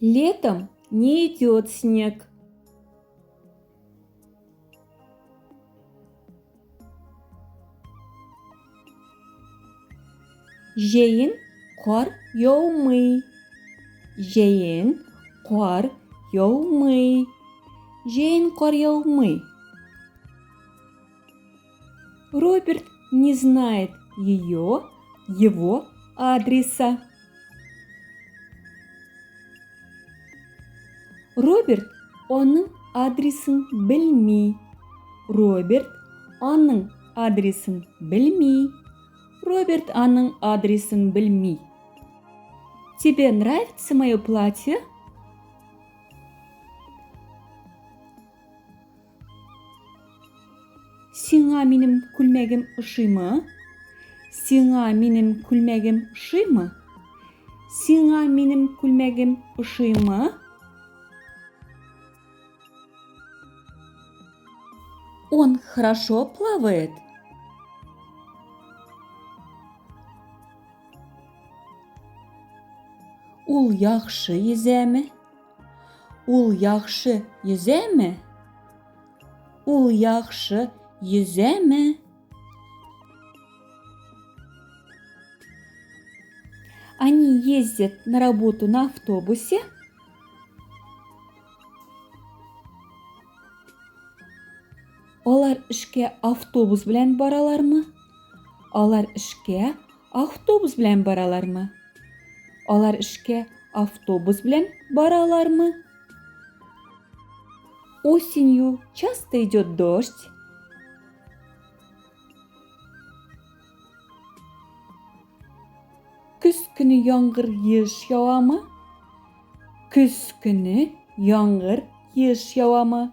Летом не идет снег. Жайын қар яумый. Жайын қар яумый. Жайын қар яумый. Роберт не знает его адреса. Роберт оның адресін білмей. Роберт оның адресін білмей. Роберт оның адресін білмей. Тебе нравится мое платье? Сиңа менің күлмәгім ұшымы? Сиңа менің күлмәгім ұшымы? Сиңа менің күлмәгім ұшымы? Он хорошо плавает. Ул яхшы yüзәме? Ул яхшы yüзәме? Ул яхшы yüзәме? Они ездят на работу на автобусе. Алар эшкә автобус белән баралармы? Алар эшкә автобус белән баралармы? Алар эшкә автобус белән баралармы? Осенью часто идет дождь. Көз көне яңгыр еш явамы? Көз көне яңгыр еш явамы?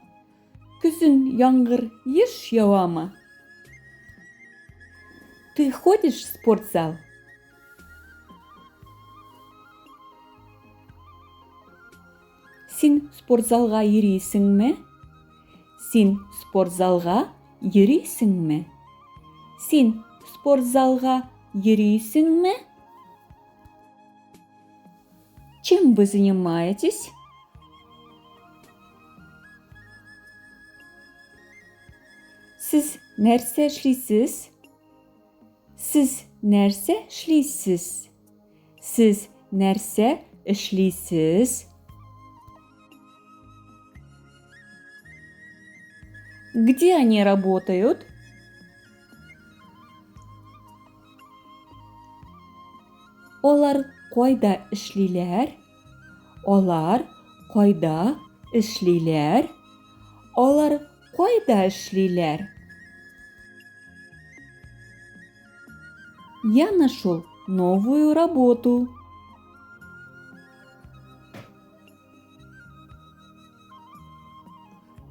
Күзін яңгыр еш явамы? Ты ходишь в спортзал? Син спортзалға йөрисеңме? Син спортзалға йөрисеңме? Син спортзалға йөрисеңме? Чем вы занимаетесь? Сіз нәрсә эшлисез? Сіз нәрсә эшлисез? Сіз нәрсә эшлисез? Где они работают? Олар кайда эшлиләр? Олар кайда эшлиләр? Олар кайда эшлиләр? Я нашел новую работу.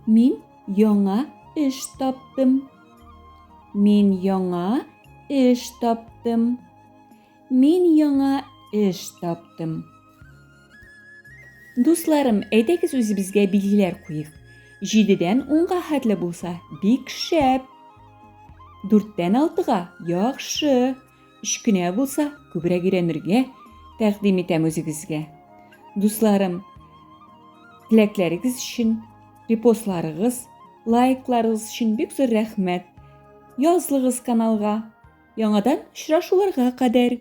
Мин яңа эш таптым. Мин яңа эш таптым. Мин яңа эш таптым. Дусларым, әйдәгез үзебезгә билгеләр куйыйк. 7-дән 10-га хәтле булса, бик шәп. 4-тән 6-га яхшы. 3 кенә булса, күбрәк өйрәнергә тәкъдим итәм үзегезгә. Дусларым, теләкләрегез өчен, репостларыгыз, лайкларыгыз өчен бик зур рәхмәт. Язлыгыз каналга. Яңадан очрашуларга кадәр.